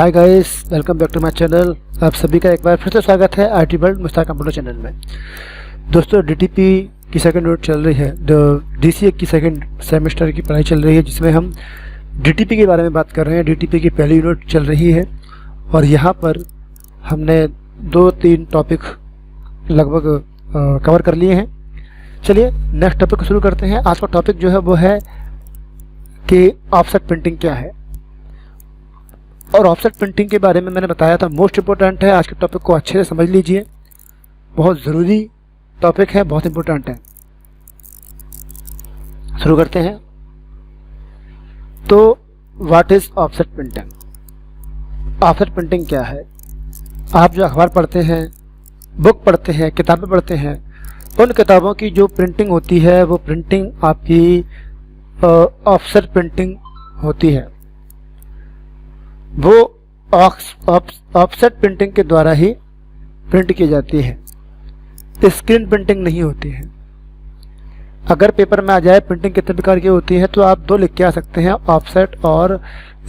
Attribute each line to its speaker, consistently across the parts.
Speaker 1: Hi guys, welcome back to my channel. आप सभी का एक बार फिर से स्वागत है IT world Mushtaq computer channel में। दोस्तों, डीटीपी की सेकंड यूनिट चल रही है, डीसीए की सेकंड सेमेस्टर की पढ़ाई चल रही है, जिसमें हम डीटीपी के बारे में बात कर रहे हैं। डीटीपी की पहली यूनिट चल रही है और यहाँ पर हमने 2-3 टॉपिक लगभग कवर कर लिए हैं। चलिए नेक्स्ट टॉपिक को शुरू करते हैं। आज का टॉपिक जो है वो है कि ऑफसेट प्रिंटिंग क्या है। और ऑफसेट प्रिंटिंग के बारे में मैंने बताया था, मोस्ट इम्पोर्टेंट है। आज के टॉपिक को अच्छे से समझ लीजिए, बहुत ज़रूरी टॉपिक है, बहुत इम्पोर्टेंट है। शुरू करते हैं। तो what is offset printing? Offset printing क्या है? आप जो अखबार पढ़ते हैं, बुक पढ़ते हैं, किताबें पढ़ते हैं, उन किताबों की जो प्रिंटिंग होती है वो प्रिंटिंग आपकी ऑफसेट प्रिंटिंग होती है। वो ऑफसेट प्रिंटिंग के द्वारा ही प्रिंट की जाती है, स्क्रीन प्रिंटिंग नहीं होती है। अगर पेपर में आ जाए प्रिंटिंग कितने प्रकार की होती है तो आप 2 लिख के आ सकते हैं, ऑफसेट और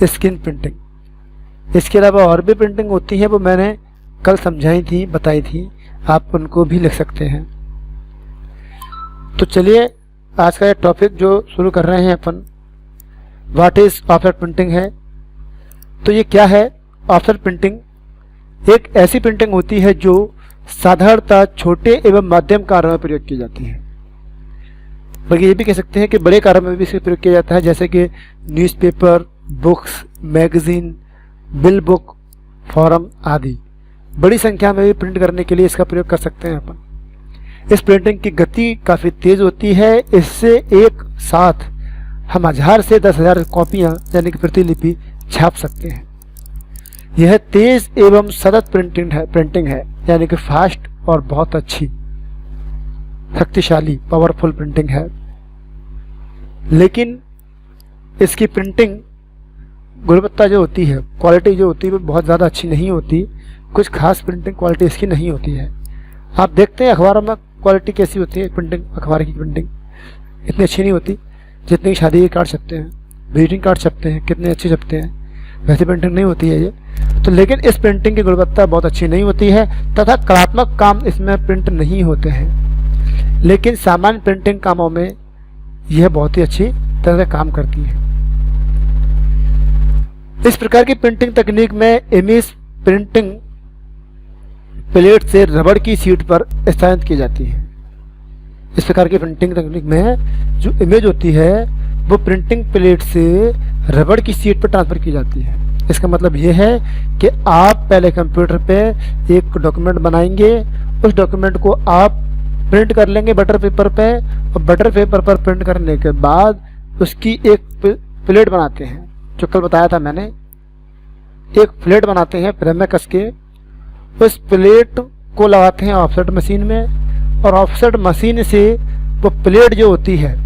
Speaker 1: स्क्रीन प्रिंटिंग। इसके अलावा और भी प्रिंटिंग होती है, वो मैंने कल समझाई थी, बताई थी, आप उनको भी लिख सकते हैं। तो चलिए आज का ये टॉपिक जो शुरू कर रहे हैं अपन, व्हाट इज़ ऑफसेट प्रिंटिंग है। तो ये क्या है? ऑफसेट प्रिंटिंग एक ऐसी प्रिंटिंग होती है जो साधारणतः छोटे एवं मध्यम कार्यों में प्रयोग की जाती है। बल्कि ये भी कह सकते हैं कि बड़े कार्यों में भी इसका प्रयोग किया जाता है, जैसे कि newspaper, books, magazine, bill book, form आदि। बड़ी संख्या में भी प्रिंट करने के लिए इसका प्रयोग कर सकते हैं अपन। इस प्रिंटिंग की गति काफ़ी तेज़ होती है। इससे एक साथ हम 1000 से 10,000 कॉपियाँ यानी कि प्रतिलिपि छाप सकते हैं। यह तेज एवं सतत प्रिंटिंग है यानी कि फास्ट और बहुत अच्छी, शक्तिशाली, पावरफुल प्रिंटिंग है। लेकिन इसकी प्रिंटिंग गुणवत्ता जो होती है, क्वालिटी जो होती है, वो बहुत ज़्यादा अच्छी नहीं होती। कुछ खास प्रिंटिंग क्वालिटी इसकी नहीं होती है। आप देखते हैं अखबारों में क्वालिटी कैसी होती है, प्रिंटिंग, अखबार की प्रिंटिंग इतनी अच्छी नहीं होती। जितनी शादी के कार्ड छपते हैं, विजिटिंग कार्ड छपते हैं, कितने अच्छे छपते हैं, वैसी प्रिंटिंग नहीं होती है ये। तो लेकिन इस प्रिंटिंग की गुणवत्ता बहुत अच्छी नहीं होती है तथा कलात्मक काम इसमें प्रिंट नहीं होते हैं। लेकिन सामान्य प्रिंटिंग कामों में यह बहुत ही अच्छी तरह से काम करती है। इस प्रकार की प्रिंटिंग तकनीक में इमेज प्रिंटिंग प्लेट से रबड़ की शीट पर स्थानांतरित की जाती है। इस प्रकार की प्रिंटिंग तकनीक में जो इमेज होती है वो प्रिंटिंग प्लेट से रबड़ की शीट पर ट्रांसफर की जाती है। इसका मतलब ये है कि आप पहले कंप्यूटर पे एक डॉक्यूमेंट बनाएंगे, उस डॉक्यूमेंट को आप प्रिंट कर लेंगे बटर पेपर पे, और बटर पेपर पर प्रिंट करने के बाद उसकी एक प्लेट बनाते हैं, जो कल बताया था मैंने। एक प्लेट बनाते हैं फ्रेम में कस के, उस प्लेट को लगाते हैं ऑफसेट मशीन में, और ऑफसेट मशीन से वो प्लेट जो होती है,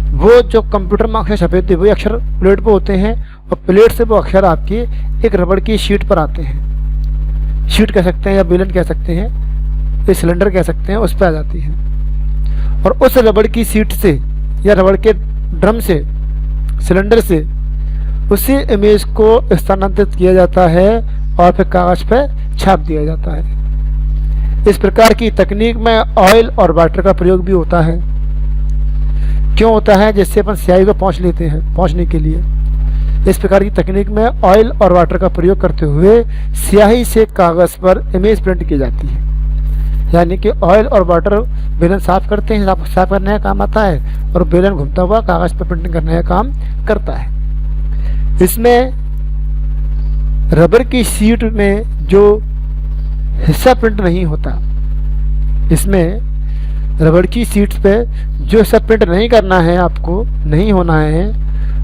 Speaker 1: वो जो कंप्यूटर में अक्षर छपे थे वो अक्षर प्लेट पे होते हैं, और प्लेट से वो अक्षर आपकी एक रबड़ की शीट पर आते हैं। शीट कह सकते हैं या बेलन कह सकते हैं, या सिलेंडर कह सकते हैं, उस पर आ जाती है। और उस रबड़ की शीट से या रबड़ के ड्रम से, सिलेंडर से उसी इमेज को स्थानांतरित किया जाता है और फिर कागज पे छाप दिया जाता है। इस प्रकार की तकनीक में ऑयल और वाटर का प्रयोग भी होता है। क्यों होता है? जिससे अपन स्याही को पोंछ लेते हैं, पोंछने के लिए। इस प्रकार की तकनीक में ऑयल और वाटर का प्रयोग करते हुए स्याही से कागज पर इमेज प्रिंट की जाती है। यानी कि ऑयल और वाटर बेलन साफ करते हैं, साफ करने का काम आता है, और बेलन घूमता हुआ कागज पर प्रिंटिंग करने का काम करता है। इसमें रबर की शीट में जो हिस्सा प्रिंट नहीं होता, इसमें रबड़ की शीट पे जो हिस्सा प्रिंट नहीं करना है, आपको नहीं होना है,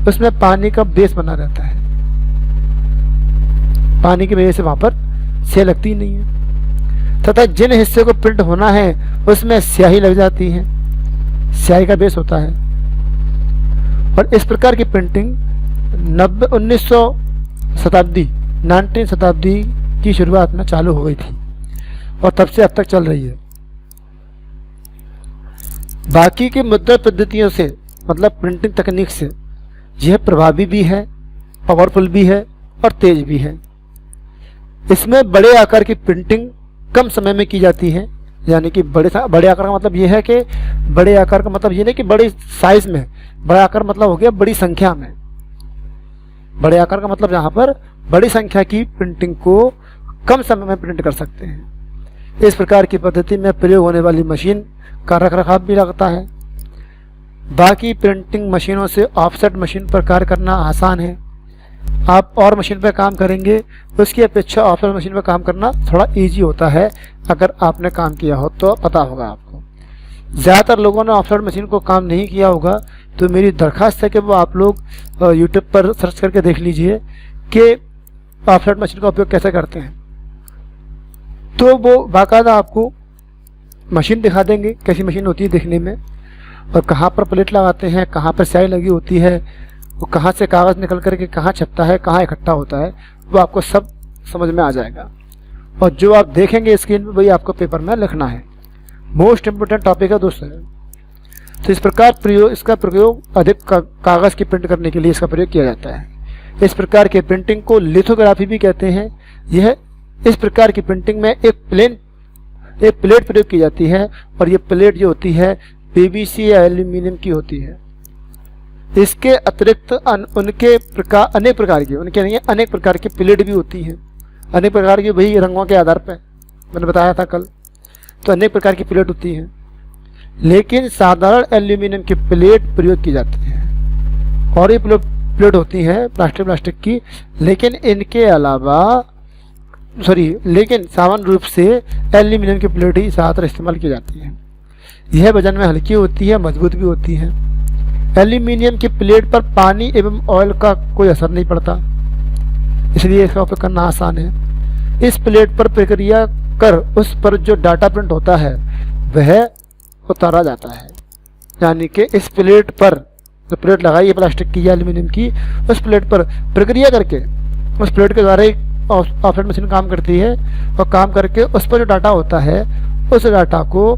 Speaker 1: उसमें पानी का बेस बना रहता है। पानी की वजह से वहां पर स्याही लगती नहीं है, तथा जिन हिस्से को प्रिंट होना है उसमें स्याही लग जाती है, स्याही का बेस होता है। और इस प्रकार की प्रिंटिंग 19 शताब्दी की शुरुआत में चालू हो गई थी और तब से अब तक चल रही है। बाकी की मुद्रण पद्धतियों से, मतलब प्रिंटिंग तकनीक से, यह प्रभावी भी है, पावरफुल भी है और तेज भी है। इसमें बड़े आकार की प्रिंटिंग कम समय में की जाती है, यानी कि बड़े आकार का मतलब ये है कि बड़े आकार का मतलब ये नहीं कि बड़ी साइज में, बड़ा आकार मतलब हो गया बड़ी संख्या में। बड़े आकार का मतलब यहाँ पर बड़ी संख्या की प्रिंटिंग को कम समय में प्रिंट कर सकते हैं। इस प्रकार की पद्धति में प्रयोग होने वाली मशीन का रखरखाव भी लगता है। बाकी प्रिंटिंग मशीनों से ऑफसेट मशीन पर कार्य करना आसान है। आप और मशीन पर काम करेंगे, उसकी अपेक्षा ऑफसेट मशीन पर काम करना थोड़ा इजी होता है। अगर आपने काम किया हो तो पता होगा आपको। ज़्यादातर लोगों ने ऑफसेट मशीन को काम नहीं किया होगा, तो मेरी दरख्वास्त है कि वो आप लोग यूट्यूब पर सर्च करके देख लीजिए कि ऑफसेट मशीन का उपयोग कैसे करते हैं। तो वो बाकायदा आपको मशीन दिखा देंगे कैसी मशीन होती है दिखने में, और कहाँ पर प्लेट लगाते हैं, कहाँ पर स्याही लगी होती है, वो कहाँ से कागज़ निकल करके कहाँ छपता है, कहाँ इकट्ठा होता है, वो आपको सब समझ में आ जाएगा। और जो आप देखेंगे स्क्रीन पर वही आपको पेपर में लिखना है। मोस्ट इम्पोर्टेंट टॉपिक है दोस्तों। तो इस प्रकार इसका प्रयोग अधिक कागज़ की प्रिंट करने के लिए इसका प्रयोग किया जाता है। इस प्रकार के प्रिंटिंग को लिथोग्राफी भी कहते हैं। यह इस प्रकार की प्रिंटिंग में एक प्लेट प्रयोग की जाती है, और ये प्लेट जो होती है पीवीसी या एल्यूमिनियम की होती है। इसके अतिरिक्त अनेक प्रकार की प्लेट भी होती हैं। अनेक प्रकार की, वही रंगों के आधार पर मैंने बताया था कल, तो अनेक प्रकार की प्लेट होती हैं, लेकिन साधारण एल्यूमिनियम की प्लेट प्रयोग की जाती है। और ये प्लेट होती हैं प्लास्टिक की, लेकिन सामान्य रूप से एल्यूमिनियम की प्लेट ही ज़्यादातर इस्तेमाल की जाती है। यह वजन में हल्की होती है, मजबूत भी होती है। एल्यूमिनियम की प्लेट पर पानी एवं ऑयल का कोई असर नहीं पड़ता, इसलिए इसका उपयोग करना आसान है। इस प्लेट पर प्रक्रिया कर उस पर जो डाटा प्रिंट होता है वह उतारा जाता है। यानी कि इस प्लेट पर जो प्लेट लगाई है प्लास्टिक की या एल्यूमिनियम की, उस प्लेट पर प्रक्रिया करके उस प्लेट के द्वारा एक ऑफसेट मशीन काम करती है, और काम करके उस पर जो डाटा होता है उस डाटा को,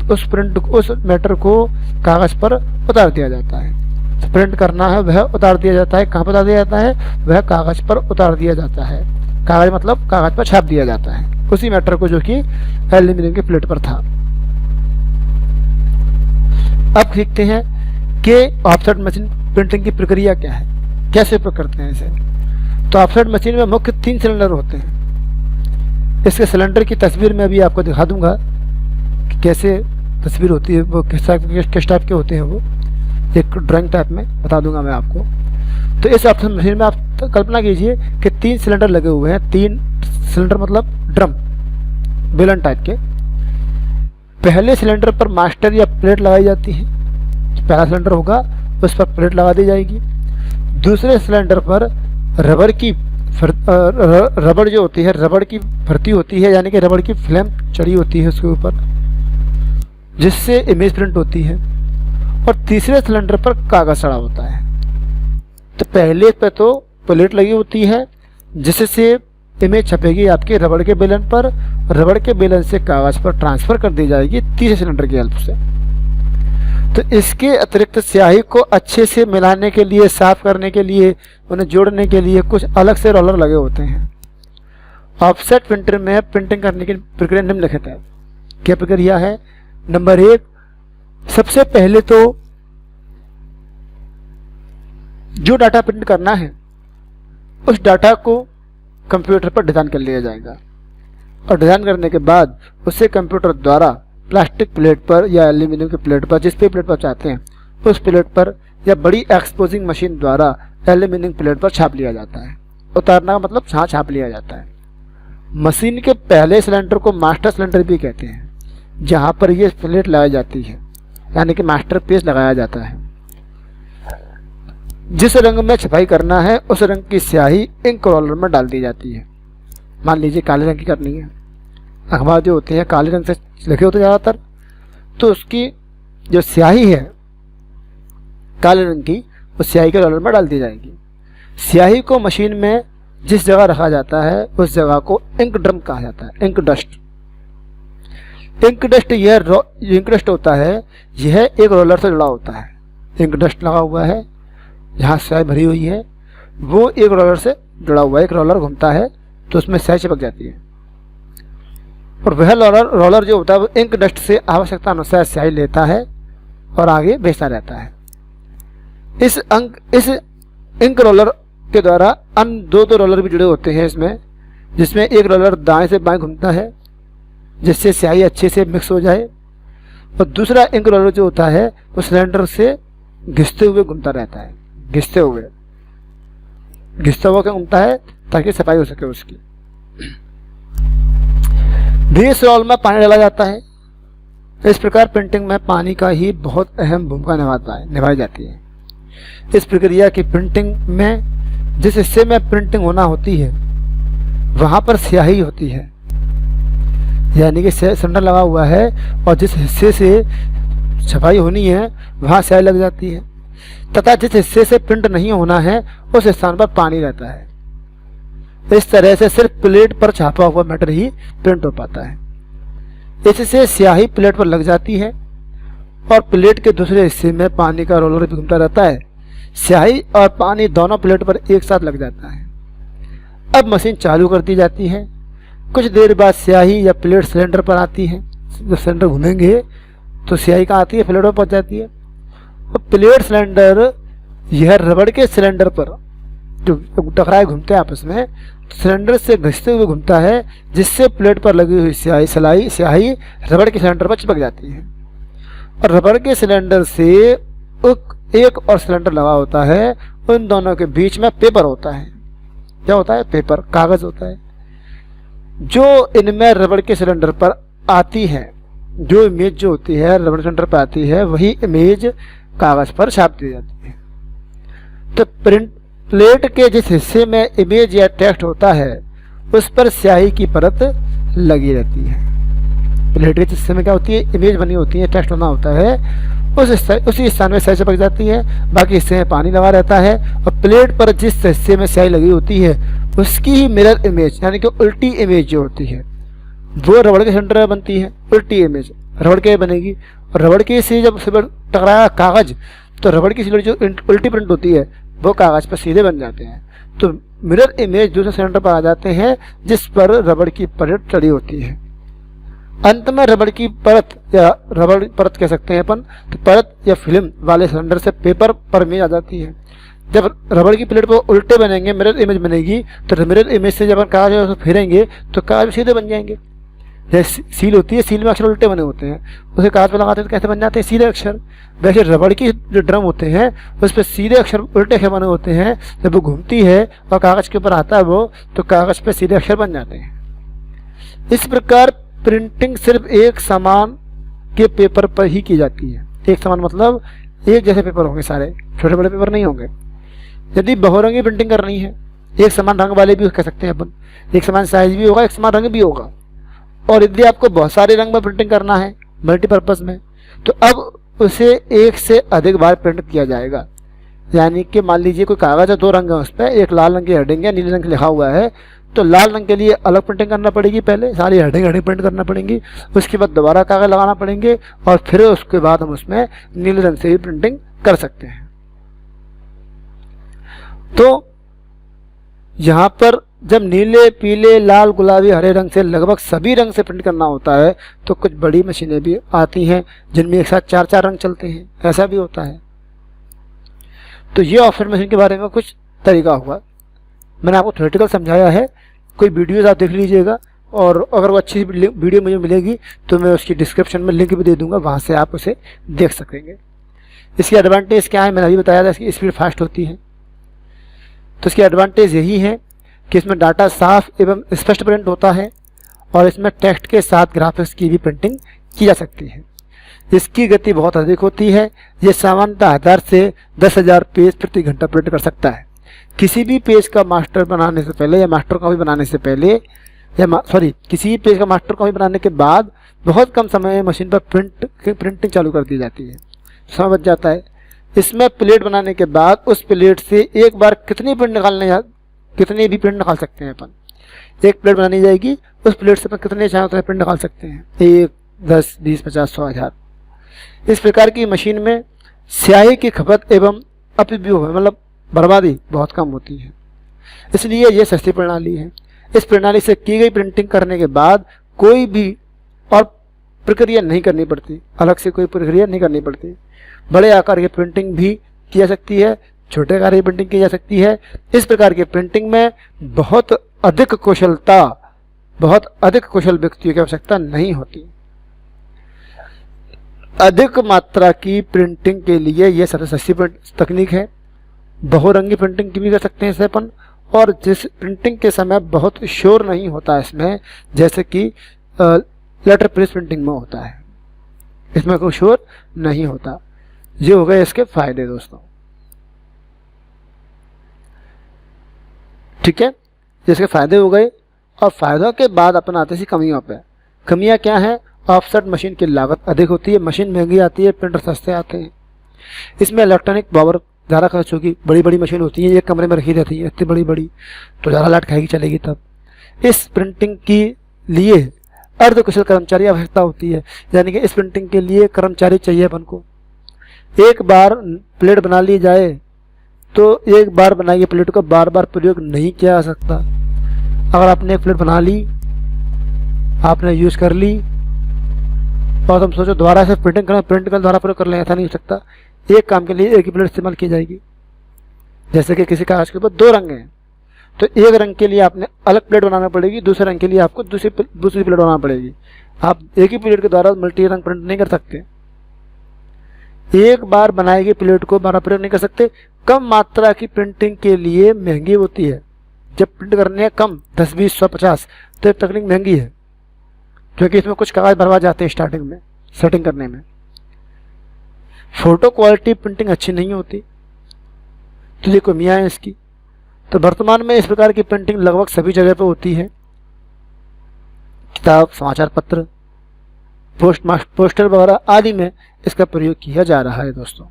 Speaker 1: उस मैटर को कागज़ पर उतार दिया जाता है। प्रिंट करना है वह उतार दिया जाता है। कहाँ पर उतार दिया जाता है? वह कागज़ पर उतार दिया जाता है। कागज़ मतलब कागज़ पर छाप दिया जाता है उसी मैटर को जो कि एल्यूमिनियम की प्लेट पर था। अब देखते हैं कि ऑफसेट मशीन प्रिंटिंग की प्रक्रिया क्या है, कैसे उपयोग करते हैं इसे। तो ऑफसेट मशीन में मुख्य 3 सिलेंडर होते हैं। इसके सिलेंडर की तस्वीर मैं अभी आपको दिखा दूंगा कि कैसे तस्वीर होती है, वो किस टाइप के होते हैं, वो एक ड्राइंग टाइप में बता दूंगा मैं आपको। तो इस ऑफसेट मशीन में आप कल्पना कीजिए कि 3 सिलेंडर लगे हुए हैं। 3 सिलेंडर मतलब ड्रम, बेलन टाइप के। पहले सिलेंडर पर मास्टर या प्लेट लगाई जाती है। पहला सिलेंडर होगा उस पर प्लेट लगा दी जाएगी। दूसरे सिलेंडर पर रबड़ जो होती है, रबड़ की भर्ती होती है, यानी कि रबड़ की फिल्म चढ़ी होती है उसके ऊपर, जिससे इमेज प्रिंट होती है। और तीसरे सिलेंडर पर कागज़ चढ़ा होता है। तो पहले पे तो प्लेट लगी होती है जिससे इमेज छपेगी आपके रबड़ के बेलन पर, रबड़ के बेलन से कागज़ पर ट्रांसफ़र कर दी जाएगी तीसरे सिलेंडर की हेल्प से। तो इसके अतिरिक्त स्याही को अच्छे से मिलाने के लिए, साफ करने के लिए, उन्हें जोड़ने के लिए कुछ अलग से रोलर लगे होते हैं। ऑफसेट प्रिंटर में प्रिंटिंग करने की प्रक्रिया निम्नलिखित है। क्या प्रक्रिया है? नंबर 1, सबसे पहले तो जो डाटा प्रिंट करना है उस डाटा को कंप्यूटर पर डिज़ाइन कर लिया जाएगा, और डिज़ाइन करने के बाद उसे कंप्यूटर द्वारा प्लास्टिक प्लेट पर या एल्यूमिनियम की प्लेट पर, जिस पे प्लेट पर चाहते हैं उस प्लेट पर, या बड़ी एक्सपोजिंग मशीन द्वारा एल्यूमिनियम प्लेट पर छाप लिया जाता है। उतारना का मतलब छाप लिया जाता है। मशीन के पहले सिलेंडर को मास्टर सिलेंडर भी कहते हैं, जहाँ पर ये प्लेट लगाई जाती है, यानी कि मास्टर पेज लगाया जाता है। जिस रंग में छपाई करना है उस रंग की स्याही इंक रोलर में डाल दी जाती है। मान लीजिए काले रंग की करनी है, अखबार जो होते हैं काले रंग से लिखे होते हैं ज़्यादातर, तो उसकी जो स्याही है काले रंग की, उस स्याही के रोलर में डाल दी जाएगी। स्याही को मशीन में जिस जगह रखा जाता है उस जगह को इंक ड्रम कहा जाता है, इंक डस्ट। इंक डस्ट होता है, यह एक रोलर से जुड़ा होता है। इंक डस्ट लगा हुआ है, जहाँ स्याही भरी हुई है वो एक रोलर से जुड़ा हुआ है। एक रोलर घूमता है तो उसमें स्याही चिपक जाती है। और वह रोलर जो होता है वो इंक डस्ट से आवश्यकता अनुसार स्याही लेता है और आगे भेजता रहता है। इस इंक रोलर के द्वारा अन्य दो रोलर भी जुड़े होते हैं इसमें, जिसमें एक रोलर दाएं से बाएं घूमता है जिससे स्याही अच्छे से मिक्स हो जाए, और दूसरा इंक रोलर जो होता है वो सिलेंडर से घिसते हुए घूमता रहता है, घिसता हुआ क्या घूमता है ताकि सफाई हो सके उसकी। बेस रोल में पानी डाला जाता है। इस प्रकार प्रिंटिंग में पानी का ही बहुत अहम भूमिका निभाई जाती है। इस प्रक्रिया की प्रिंटिंग में जिस हिस्से में प्रिंटिंग होना होती है वहां पर स्याही होती है, यानी कि सिलेंडर लगा हुआ है और जिस हिस्से से छपाई होनी है वहां स्याही लग जाती है, तथा जिस हिस्से से प्रिंट नहीं होना है उस स्थान पर पानी रहता है। इस तरह से सिर्फ प्लेट पर छापा हुआ मैटर ही प्रिंट हो पाता है। इससे स्याही प्लेट पर लग जाती है और प्लेट के दूसरे हिस्से में पानी का रोलर भी घूमता रहता है। स्याही और पानी दोनों प्लेट पर एक साथ लग जाता है। अब मशीन चालू कर दी जाती है। कुछ देर बाद स्याही या प्लेट सिलेंडर पर आती है। जब सिलेंडर घूमेंगे तो स्याही कहाँ आती है, प्लेट पर पहुंच जाती है। और प्लेट सिलेंडर यह रबड़ के सिलेंडर पर जो टकराए घूमते हैं आपस में, सिलेंडर से घिसते हुए घूमता है, जिससे प्लेट पर लगी हुई स्याही रबड़ के सिलेंडर पर चिपक जाती है। और रबड़ के सिलेंडर से एक और सिलेंडर लगा होता है, उन दोनों के बीच में पेपर होता है। क्या होता है? पेपर, कागज होता है, जो इनमें रबड़ के सिलेंडर पर आती है। जो इमेज जो होती है रबड़ सिलेंडर पर आती है वही इमेज कागज पर छाप दी जाती है। तो प्लेट के जिस हिस्से में इमेज या टेक्स्ट होता है उस पर स्याही की परत लगी रहती है। प्लेट के जिस हिस्से में क्या होती है, इमेज बनी होती है, टेक्स्ट बना होता है, उसी स्थान में स्याही चिपक जाती है। बाकी हिस्से में पानी लगा रहता है और प्लेट पर जिस हिस्से में स्याही लगी होती है उसकी ही मिरर इमेज यानी कि उल्टी इमेज जो होती है वो रबड़ के सिलेंडर में बनती है। उल्टी इमेज रबड़ के बनेगी और रबड़ के से जब टकराया कागज तो रबड़ की जो उल्टी प्रिंट होती है वो कागज पर सीधे बन जाते हैं। तो मिरर इमेज दूसरे सिलेंडर पर आ जाते हैं जिस पर रबड़ की परत चढ़ी होती है। अंत में रबड़ की परत या रबड़ परत कह सकते हैं अपन, तो परत या फिल्म वाले सिलेंडर से पेपर पर इमेज आ जाती है। जब रबड़ की प्लेट पर उल्टे बनेंगे, मिरर इमेज बनेगी, तो मिरर इमेज से जब कागज फेरेंगे तो कागज सीधे बन जाएंगे। जैसे सील होती है, सील में अक्षर उल्टे बने होते हैं, उसे कागज पर लगाते हैं तो कैसे बन जाते हैं? सीधे अक्षर। वैसे रबड़ की जो ड्रम होते हैं उस पर सीधे अक्षर उल्टे अक्षर बने होते हैं। जब वो घूमती है और कागज के ऊपर आता है वो, तो कागज पर सीधे अक्षर बन जाते हैं। इस प्रकार प्रिंटिंग सिर्फ एक समान के पेपर पर ही की जाती है। एक समान मतलब एक जैसे पेपर होंगे, सारे छोटे बड़े पेपर नहीं होंगे। यदि बहुरंगी प्रिंटिंग करनी है, एक समान रंग वाले भी कह सकते हैं अपन, एक समान साइज भी होगा, एक समान रंग भी होगा। और यदि आपको बहुत सारे रंग में प्रिंटिंग करना है मल्टीपर्पज में, तो अब उसे एक से अधिक बार प्रिंट किया जाएगा। यानी कि मान लीजिए कोई कागज है, दो रंग है उस पर, एक लाल रंग की हेडिंग है, नीले रंग लिखा हुआ है, तो लाल रंग के लिए अलग प्रिंटिंग करना पड़ेगी, पहले सारी हेडिंग प्रिंट करना पड़ेंगी, उसके बाद दोबारा कागज लगाना पड़ेंगे और फिर उसके बाद हम उसमें नीले रंग से ही प्रिंटिंग कर सकते हैं। तो यहाँ पर जब नीले, पीले, लाल, गुलाबी, हरे रंग से लगभग सभी रंग से प्रिंट करना होता है तो कुछ बड़ी मशीनें भी आती हैं जिनमें एक साथ 4-4 रंग चलते हैं, ऐसा भी होता है। तो ये ऑफसेट मशीन के बारे में कुछ तरीका हुआ, मैंने आपको थ्योरेटिकल समझाया है। कोई वीडियोस आप देख लीजिएगा और अगर वो अच्छी वीडियो मुझे मिलेगी तो मैं उसकी डिस्क्रिप्शन में लिंक भी दे दूंगा, वहाँ से आप उसे देख सकेंगे। इसकी एडवांटेज क्या है, मैंने अभी बताया था, इसकी स्पीड फास्ट होती है। तो इसकी एडवांटेज यही है कि इसमें डाटा साफ एवं स्पष्ट प्रिंट होता है और इसमें टेक्स्ट के साथ ग्राफिक्स की भी प्रिंटिंग की जा सकती है। इसकी गति बहुत अधिक होती है। ये सामान्यतः 1000 से 10,000 पेज प्रति घंटा प्रिंट कर सकता है। किसी भी पेज का मास्टर बनाने से पहले या मास्टर कॉपी बनाने से पहले किसी भी पेज का मास्टर कॉपी बनाने के बाद बहुत कम समय में मशीन पर प्रिंटिंग चालू कर दी जाती है, समय बच जाता है। इसमें प्लेट बनाने के बाद उस प्लेट से एक बार कितनी भी प्रिंट निकाल सकते हैं अपन। एक प्लेट बनानी जाएगी, उस प्लेट से अपन कितने चाहे उतने प्रिंट निकाल सकते हैं, 1, 10, 20, 50, 100, 1000। इस प्रकार की मशीन में स्याही की खपत एवं अपव्यय मतलब बर्बादी बहुत कम होती है, इसलिए यह सस्ती प्रणाली है। इस प्रणाली से की गई प्रिंटिंग करने के बाद कोई भी और प्रक्रिया नहीं करनी पड़ती, अलग से कोई प्रक्रिया नहीं करनी पड़ती। बड़े आकार की प्रिंटिंग भी की जा सकती है, छोटे आकार की प्रिंटिंग की जा सकती है। इस प्रकार की प्रिंटिंग में बहुत अधिक कुशल व्यक्तियों की आवश्यकता नहीं होती। अधिक मात्रा की प्रिंटिंग के लिए यह सबसे सस्ती तकनीक है। बहुरंगी प्रिंटिंग की भी कर सकते हैं इसे अपन, और जिस प्रिंटिंग के समय बहुत शोर नहीं होता इसमें, जैसे कि लेटर प्रेस प्रिंटिंग में होता है, इसमें कोई शोर नहीं होता। ये हो गए इसके फायदे दोस्तों। ठीक है, इसके फायदे हो गए। और फायदों के बाद अपन आते हैं कमियों पे। कमियां क्या हैं? ऑफसेट मशीन की लागत अधिक होती है, मशीन महंगी आती है, प्रिंटर सस्ते आते हैं। इसमें इलेक्ट्रॉनिक पावर ज़्यादा खर्च होगी। बड़ी बड़ी मशीन होती है, एक कमरे में रखी रहती है, इतनी बड़ी बड़ी, तो ज़्यादा लाइट खाएगी चलेगी तब। इस प्रिंटिंग के लिए अर्धकुशल कर्मचारी आवश्यकता होती है, यानी कि इस प्रिंटिंग के लिए कर्मचारी चाहिए अपन को। एक बार प्लेट बना ली जाए तो एक बार बनाई गई प्लेट को बार बार प्रयोग नहीं किया जा सकता। अगर आपने एक प्लेट बना ली, आपने यूज़ कर ली, और तुम सोचो दोबारा से प्रिंट कर दोबारा प्रयोग कर लें, ऐसा नहीं हो सकता। एक काम के लिए एक ही प्लेट इस्तेमाल की जाएगी। जैसे कि किसी कागज के ऊपर 2 रंग हैं, तो एक रंग के लिए आपने अलग प्लेट बनाना पड़ेगी, दूसरे रंग के लिए आपको दूसरी प्लेट बनाना पड़ेगी। आप एक ही प्लेट के द्वारा मल्टी रंग प्रिंट नहीं कर सकते। एक बार बनाई गई प्लेट को बार प्रयोग नहीं कर सकते। कम मात्रा की प्रिंटिंग के लिए महंगी होती है। जब प्रिंट करने है कम 10, 20, 100, 50, तो तकनीक महंगी है, क्योंकि इसमें कुछ कागज भरवा जाते हैं स्टार्टिंग में सेटिंग करने में। फोटो क्वालिटी प्रिंटिंग अच्छी नहीं होती, तो ये कमियाँ हैं इसकी। तो वर्तमान में इस प्रकार की प्रिंटिंग लगभग सभी जगह पे होती है। किताब, समाचार पत्र, पोस्टर वगैरह आदि में इसका प्रयोग किया जा रहा है दोस्तों।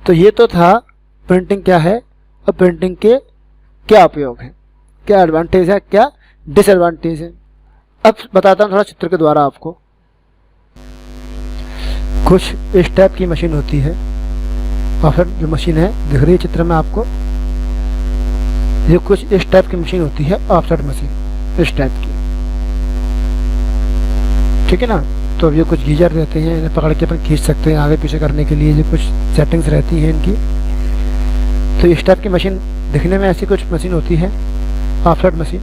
Speaker 1: तो ये तो था प्रिंटिंग क्या है और प्रिंटिंग के क्या उपयोग है, क्या एडवांटेज है, क्या डिसएडवांटेज है। अब बताता हूँ थोड़ा चित्र के द्वारा आपको। कुछ इस टाइप की मशीन होती है, और फिर जो मशीन है दिख रही है चित्र में आपको, ये कुछ इस टाइप की मशीन होती है, ऑफसेट मशीन इस टाइप की। ठीक है ना। तो ये कुछ गीजर रहते हैं, इन्हें पकड़ के अपन खींच सकते हैं आगे पीछे करने के लिए, जो कुछ सेटिंग्स रहती हैं इनकी। तो इस टाइप की मशीन दिखने में ऐसी कुछ मशीन होती है, ऑफसेट मशीन।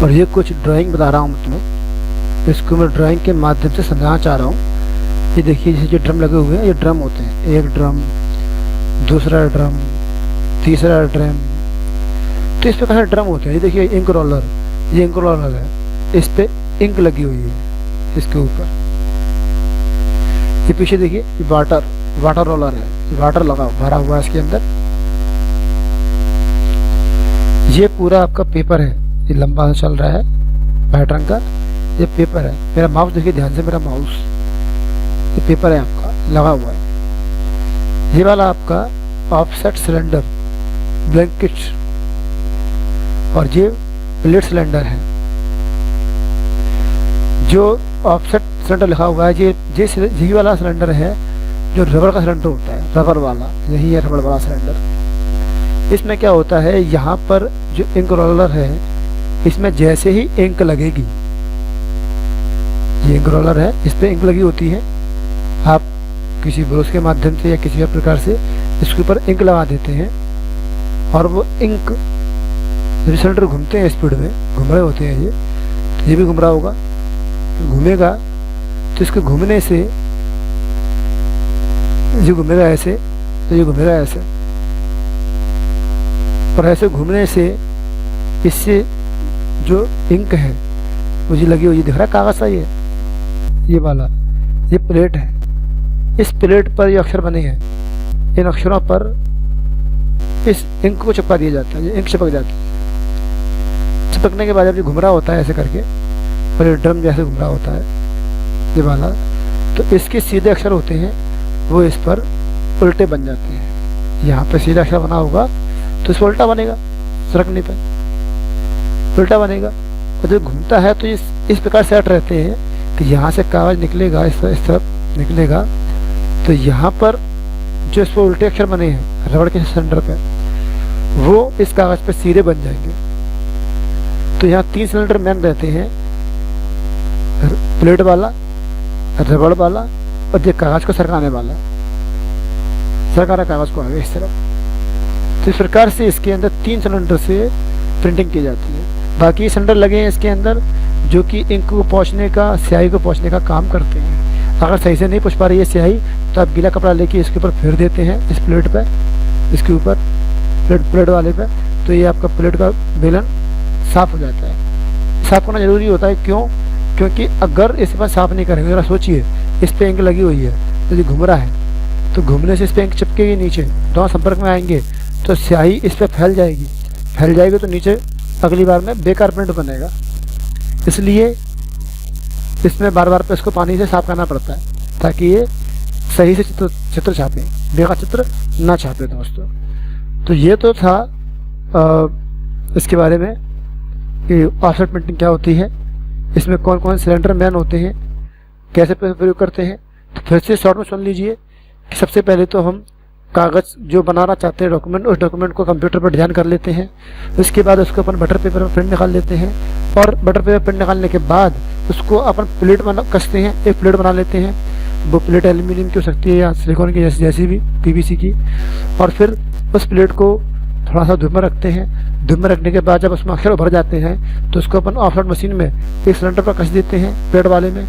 Speaker 1: और ये कुछ ड्राइंग बता रहा हूँ मैं तुम्हें, इसको मैं ड्राइंग के माध्यम से समझाना चाह रहा हूँ। ये देखिए, जैसे जो ड्रम लगे हुए हैं, ये ड्रम होते हैं। एक ड्रम, दूसरा ड्रम, तीसरा ड्रम, तो इस प्रकार ड्रम होते हैं। ये देखिए इंक रोलर, ये इंक रोलर है, इस पे इंक लगी हुई है इसके ऊपर। ये पीछे देखिए, ये वाटर रोलर है, वाटर लगा भरा हुआ है इसके अंदर। ये पूरा आपका पेपर है, ये लंबा चल रहा है व्हाइट रंग का, ये पेपर है। मेरा माउस देखिए ध्यान से, मेरा माउस, ये पेपर है आपका लगा हुआ है। ये वाला आपका ऑफसेट सिलेंडर ब्लैंकेट, और ये प्लेट सिलेंडर है। जो ऑफसेट सिलेंडर लिखा हुआ है, यही वाला सिलेंडर है जो रबड़ का सिलेंडर होता है, रबड़ वाला, यही है रबड़ वाला सिलेंडर। इसमें क्या होता है, यहाँ पर जो इंक रोलर है, इसमें जैसे ही इंक लगेगी, ये इंक रोलर है, इस पर इंक लगी होती है। आप किसी ब्रश के माध्यम से या किसी और प्रकार से इसके ऊपर इंक लगा देते हैं, और वो इंक जब सिलेंडर घूमते हैं स्पीड में, घूम रहे होते हैं, ये भी घूम रहा होगा, घूमेगा तो इसके घूमने से, ये घूमेगा ऐसे, तो ये घूमेगा ऐसे, और ऐसे घूमने से इससे जो इंक है मुझे लगी हुई दिख रहा है कागज सा, ये वाला, ये प्लेट है। इस प्लेट पर ये अक्षर बने हैं, इन अक्षरों पर इस इंक को चिपका दिया जाता है, ये इंक चिपक जाती है। चिपकने के बाद जब ये घूम रहा होता है ऐसे करके, और ये ड्रम जैसे घूम रहा होता है ये वाला, तो इसके सीधे अक्षर होते हैं, वो इस पर उल्टे बन जाते हैं। यहाँ पे सीधा अक्षर बना होगा तो इस पर उल्टा बनेगा, सरकने पर उल्टा बनेगा। और जब घूमता है तो इस प्रकार सेट रहते हैं कि यहाँ से कागज निकलेगा, इस तरफ निकलेगा, तो यहाँ पर जो इस पर उल्टे अक्षर बने हैं रबड़ के सिलेंडर पे, वो इस कागज पे सीधे बन जाएंगे। तो यहाँ 3 सिलेंडर मैन रहते हैं, प्लेट वाला, रबड़ वाला और ये कागज को सरकाने वाला, सरकारा कागज को आगे इस तरफ। तो इस प्रकार से इसके अंदर 3 सिलेंडर से प्रिंटिंग की जाती है। बाकी सिलेंडर लगे हैं इसके अंदर जो कि इंक को पोंछने का, स्याही को पोंछने का काम करते हैं। अगर सही से नहीं पोंछ पा रही है स्याही तो आप गीला कपड़ा लेके इसके ऊपर फेर देते हैं, इस प्लेट पे, इसके ऊपर प्लेट वाले पे, तो ये आपका प्लेट का बेलन साफ हो जाता है। साफ होना जरूरी होता है, क्यों? क्योंकि अगर इस पर साफ नहीं करेंगे, जरा सोचिए इस पे इंक लगी हुई है तो ये घूम रहा है, तो घूमने से इस पे इंक चिपकेगी, नीचे दोनों संपर्क में आएंगे तो स्याही इस पे फैल जाएगी तो नीचे अगली बार में बेकार प्रिंट बनेगा। इसलिए इसमें बार बार पे इसको पानी से साफ करना पड़ता है ताकि ये सही से चित्र छापे, बेकार चित्र ना छापे दोस्तों। तो ये तो था इसके बारे में कि ऑफसेट प्रिंटिंग क्या होती है, इसमें कौन कौन सिलेंडर मैन होते हैं, कैसे प्रयोग करते हैं। तो फिर से शॉर्ट में सुन लीजिए कि सबसे पहले तो हम कागज़ जो बनाना चाहते हैं डॉक्यूमेंट, उस डॉक्यूमेंट को कंप्यूटर पर डिजाइन कर लेते हैं। उसके बाद उसको अपन बटर पेपर पर प्रिंट निकाल लेते हैं और बटर पेपर प्रिंट निकालने के बाद उसको अपन प्लेट बना कसते हैं, एक प्लेट बना लेते हैं। वो प्लेट एल्यूमिनियम की हो सकती है या सिलिकॉन की, जैसी भी पीवीसी की। और फिर उस प्लेट को थोड़ा सा धूप में रखते हैं। धूप में रखने के बाद जब उसमें अक्षर भर जाते हैं तो उसको अपन ऑफसेट मशीन में एक सिलेंडर पर कस देते हैं, प्लेट वाले में,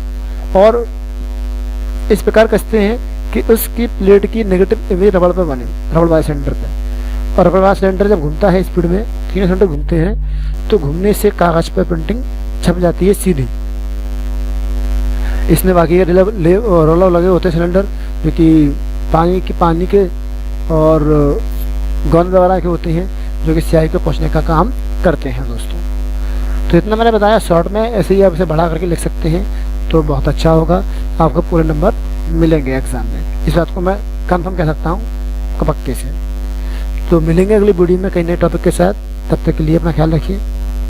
Speaker 1: और इस प्रकार कसते हैं कि उसकी प्लेट की नेगेटिव इमेज रबड़ पर बने, रबड़ वाले सिलेंडर पे। और रबड़ वाला सिलेंडर जब घूमता है स्पीड में, 3 सिलेंडर घूमते हैं, तो घूमने से कागज पर प्रिंटिंग छप जाती है सीधी। इसमें बाकी रोलर लगे होते हैं सिलेंडर जो कि पानी के और गोंद वगैरह के होते हैं जो कि स्याही को पोंछने का काम करते हैं दोस्तों। तो इतना मैंने बताया शॉर्ट में, ऐसे ही आप इसे बढ़ा करके लिख सकते हैं तो बहुत अच्छा होगा, आपको पूरे नंबर मिलेंगे एग्जाम में। इस बात को मैं कंफर्म कह सकता हूँ पक्के से। तो मिलेंगे अगली वीडियो में कई नए टॉपिक के साथ, तब तक के लिए अपना ख्याल रखिए।